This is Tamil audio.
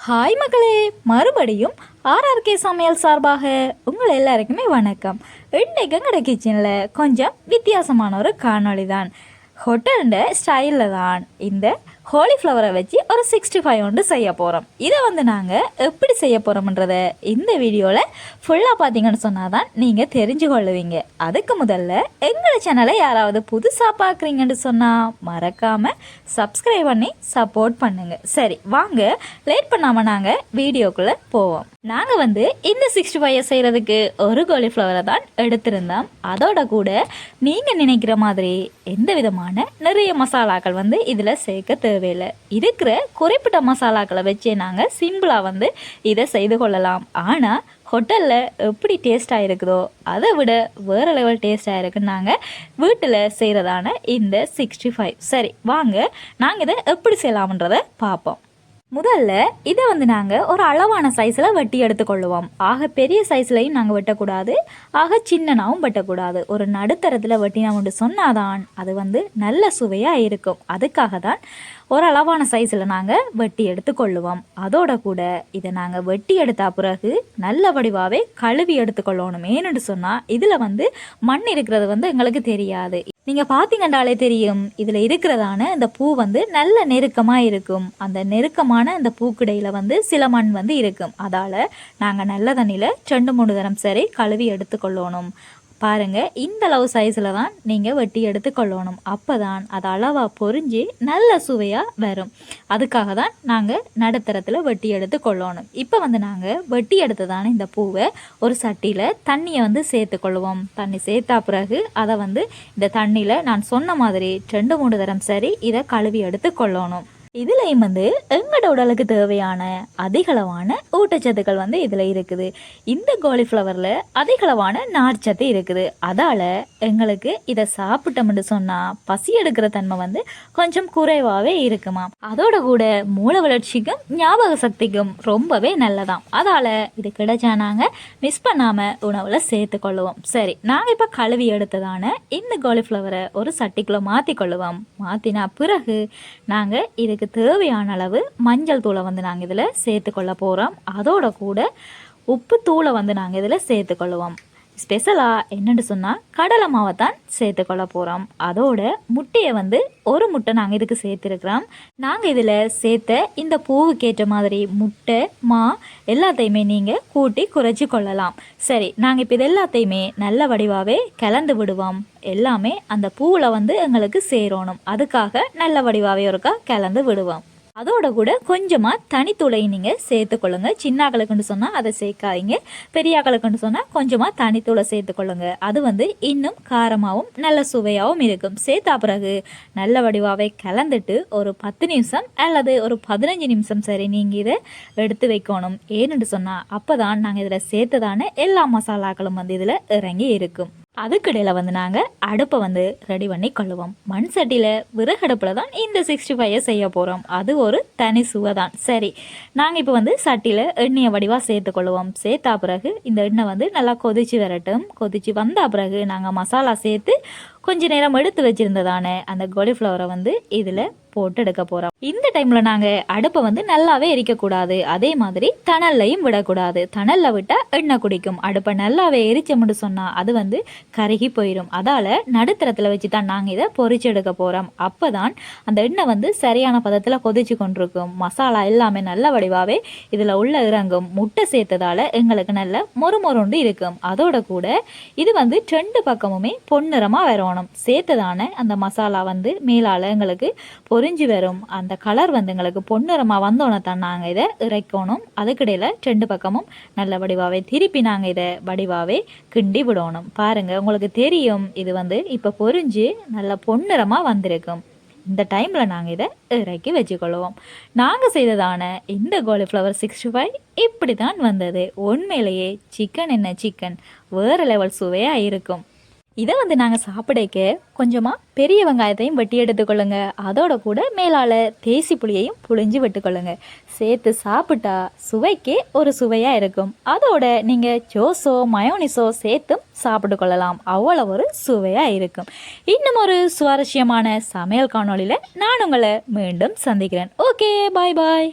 ஹாய் மக்களே, மறுபடியும் ஆர்ஆர்கே சமையல் சார்பாக உங்கள் எல்லாருக்குமே வணக்கம். இன்றைக்கு எங்கட கிச்சனில் கொஞ்சம் வித்தியாசமான ஒரு காணொளி தான். ஹோட்டல்ட ஸ்டைலில் தான் இந்த காலிஃப்ளவரை வச்சு ஒரு 65 ஒன்று செய்ய போகிறோம். இதை நாங்கள் எப்படி செய்ய போகிறோம்ன்றத இந்த வீடியோவில் ஃபுல்லாக பார்த்தீங்கன்னு சொன்னால் தான் நீங்கள் தெரிஞ்சு கொள்ளுவீங்க. அதுக்கு முதல்ல எங்கள் சேனலை யாராவது புதுசாக பார்க்குறீங்கன்னு சொன்னால் மறக்காமல் சப்ஸ்கிரைப் பண்ணி சப்போர்ட் பண்ணுங்கள். சரி வாங்க, லேட் பண்ணாமல் நாங்கள் வீடியோக்குள்ளே போவோம். நாங்கள் இந்த 65 செய்கிறதுக்கு ஒரு காலிஃப்ளவரை தான் எடுத்திருந்தோம். அதோட கூட நீங்கள் நினைக்கிற மாதிரி எந்த விதமான நிறைய மசாலாக்கள் இதில் சேர்க்க தேவையில்லை. இருக்கிற குறிப்பிட்ட மசாலாக்களை வச்சே நாங்கள் சிம்பிளாக இதை செய்து கொள்ளலாம். ஆனால் ஹோட்டலில் எப்படி டேஸ்ட்டாக இருக்குதோ அதை விட வேறு லெவல் டேஸ்ட்டாக இருக்குன்னு நாங்கள் வீட்டில் செய்கிறதான இந்த 65. சரி வாங்க, நாங்கள் இதை எப்படி செய்யலாம்ன்றதை பார்ப்போம். முதல்ல இதை நாங்கள் ஒரு அளவான சைஸில் வெட்டி எடுத்துக்கொள்ளுவோம். ஆக பெரிய சைஸ்லையும் நாங்கள் வெட்டக்கூடாது, ஆக சின்னனாகவும் வெட்டக்கூடாது. ஒரு நடுத்தரத்தில் வெட்டினோம்னு சொன்னாதான் அது நல்ல சுவையாக இருக்கும். அதுக்காக தான் ஒரு அளவான சைஸில் நாங்கள் வெட்டி எடுத்துக்கொள்ளுவோம். அதோட கூட இதை நாங்கள் வெட்டி எடுத்த பிறகு நல்ல வடிவாகவே கழுவி எடுத்துக்கொள்ளணும். ஏன்னு சொன்னால் இதில் மண் இருக்கிறது எங்களுக்கு தெரியாது. நீங்கள் பார்த்தீங்கன்றாலே தெரியும், இதில் இருக்கிறதான இந்த பூ நல்ல நெருக்கமாக இருக்கும். அந்த நெருக்கமான இந்த பூக்கிடையில் சில மண் இருக்கும். அதால் நாங்கள் நல்ல தண்ணியில் 2-3 தரம் சரி கழுவி எடுத்துக்கொள்ளணும். பாருங்கள், இந்த அளவு சைஸில் தான் நீங்கள் வெட்டி எடுத்துக்கொள்ளணும். அப்போ தான் அது அளவாக பொரிஞ்சு நல்ல சுவையாக வரும். அதுக்காக தான் நாங்கள் நடுத்தரத்தில் வெட்டி எடுத்துக்கொள்ளணும். இப்போ நாங்கள் வெட்டி எடுத்ததான இந்த பூவை ஒரு சட்டியில் தண்ணியை சேர்த்துக்கொள்ளுவோம். தண்ணி சேர்த்தா பிறகு அதை இந்த தண்ணியில் நான் சொன்ன மாதிரி 2-3 தரம் சரி இதை கழுவி எடுத்துக்கொள்ளணும். இதுலேயும் எங்களோட உடலுக்கு தேவையான அதிகளவான ஊட்டச்சத்துக்கள் இதில் இருக்குது. இந்த காலிஃப்ளவரில் அதிகளவான நார்ச்சத்து இருக்குது. அதால் எங்களுக்கு இதை சாப்பிட்டோம்னு சொன்னால் பசி எடுக்கிற தன்மை கொஞ்சம் குறைவாகவே இருக்குமா. அதோட கூட மூளை வளர்ச்சிக்கும் ஞாபக சக்திக்கும் ரொம்பவே நல்லதாம். அதால் இது கிடைச்சா நாங்கள் மிஸ் பண்ணாமல் உணவில் சேர்த்துக்கொள்ளுவோம். சரி, நாங்கள் இப்போ கழுவி எடுத்ததான இந்த காலிஃப்ளவரை ஒரு சட்டிக்குள்ளே மாற்றிக்கொள்ளுவோம். மாற்றினா பிறகு நாங்கள் இதுக்கு தேவையான அளவு மஞ்சள் தூளை நாங்கள் இதில் சேர்த்துக்கொள்ள போகிறோம். அதோட கூட உப்பு தூளை நாங்கள் இதில் சேர்த்துக்கொள்ளுவோம். ஸ்பெஷலாக என்னென்னு சொன்னால் கடலை மாவை தான் சேர்த்துக்கொள்ள போகிறோம். அதோட முட்டையை ஒரு முட்டை நாங்கள் இதுக்கு சேர்த்துருக்குறோம். நாங்கள் இதில் சேர்த்த இந்த பூவுக்கேற்ற மாதிரி முட்டை மா எல்லாத்தையுமே நீங்கள் கூட்டி குறைச்சி கொள்ளலாம். சரி, நாங்கள் இப்போ இது எல்லாத்தையுமே நல்ல வடிவாகவே கலந்து விடுவோம். எல்லாமே அந்த பூவில் எங்களுக்கு சேரணும். அதுக்காக நல்ல வடிவாகவே ஒருக்கா கலந்து விடுவோம். அதோட கூட கொஞ்சமாக தனித்தூளையும் நீங்கள் சேர்த்துக்கொள்ளுங்க. சின்ன ஆக்களுக்குன்னு சொன்னால் அதை சேர்க்காதீங்க, பெரிய ஆக்களுக்குன்னு சொன்னால் கொஞ்சமாக தனித்தூளை சேர்த்துக்கொள்ளுங்க. அது இன்னும் காரமாகவும் நல்ல சுவையாகவும் இருக்கும். சேர்த்தா பிறகு நல்ல வடிவாகவே கலந்துட்டு ஒரு 10 நிமிஷம் அல்லது ஒரு 15 நிமிஷம் சரி நீங்கள் இதை எடுத்து வைக்கணும். ஏன்னு சொன்னால் அப்போ தான் நாங்கள் இதில் சேர்த்ததான எல்லா மசாலாக்களும் இதில் இறங்கி இருக்கும். அதுக்கிடையில் நாங்கள் அடுப்பை ரெடி பண்ணி கொள்ளுவோம். மண் சட்டியில் விறகடுப்பில் தான் இந்த 65 செய்ய போகிறோம். அது ஒரு தனி சுவை தான். சரி, நாங்கள் இப்போ சட்டியில் எண்ணெயை வடிவாக சேர்த்துக்கொள்ளுவோம். சேர்த்தா பிறகு இந்த எண்ணெய் நல்லா கொதிச்சு வரட்டும். கொதிச்சு வந்த பிறகு நாங்கள் மசாலா சேர்த்து கொஞ்ச நேரம் எடுத்து வச்சுருந்ததான அந்த காலிஃப்ளவரை இதில் போட்டு எடுக்க போகிறோம். இந்த டைமில் நாங்கள் அடுப்பை நல்லாவே எரிக்கக்கூடாது, அதே மாதிரி தணல்லையும் விடக்கூடாது. தணலில் விட்டால் எண்ணெய் குடிக்கும். அடுப்பை நல்லாவே எரிச்சோம்னு சொன்னால் அது கருகி போயிடும். அதால் நடுத்தரத்தில் வச்சு தான் நாங்கள் இதை பொரிச்சு எடுக்க போகிறோம். அப்போ தான் அந்த எண்ணெய் சரியான பதத்தில் கொதிச்சு கொண்டிருக்கும். மசாலா எல்லாமே நல்ல வடிவாகவே இதில் உள்ள இறங்கும். முட்டை சேர்த்ததால் எங்களுக்கு நல்ல மொறுமொருண்டு இருக்கும். அதோட கூட இது 2 பக்கமுமே பொன்னிறமாக வரணும். சேர்த்ததான அந்த மசாலா மேலால் எங்களுக்கு பொரிஞ்சு வரும். அந்த கலர் எங்களுக்கு பொன்னிறமாக வந்தோன்னே தான் நாங்கள் இதை இறைக்கணும். அதுக்கிடையில் 2 பக்கமும் நல்ல வடிவாகவே திருப்பி நாங்கள் இதை வடிவாகவே கிண்டி விடணும். பாருங்கள், உங்களுக்கு தெரியும் இது இப்போ பொரிஞ்சு நல்ல பொன்னிறமாக வந்திருக்கும். இந்த டைமில் நாங்கள் இதை இறக்கி வச்சுக்கொள்வோம். நாங்கள் செய்ததான இந்த காலிஃப்ளவர் 65 இப்படி தான் வந்தது. உண்மையிலேயே சிக்கன் என்ன சிக்கன், வேறு லெவல் சுவையாக இருக்கும். இதை நாங்கள் சாப்பிடக்க கொஞ்சமாக பெரிய வெங்காயத்தையும் வெட்டி எடுத்துக்கொள்ளுங்க. அதோட கூட மேலால் தேசி புளியையும் புளிஞ்சு விட்டுக்கொள்ளுங்க. சேர்த்து சாப்பிட்டா சுவைக்கே ஒரு சுவையாக இருக்கும். அதோட நீங்கள் சோஸோ மயோனிஸோ சேர்த்தும் சாப்பிட்டு கொள்ளலாம். அவ்வளோ ஒரு சுவையாக இருக்கும். இன்னும் ஒரு சுவாரஸ்யமான சமையல் காணொளியில் நான் உங்களை மீண்டும் சந்திக்கிறேன். ஓகே, பாய் பாய்.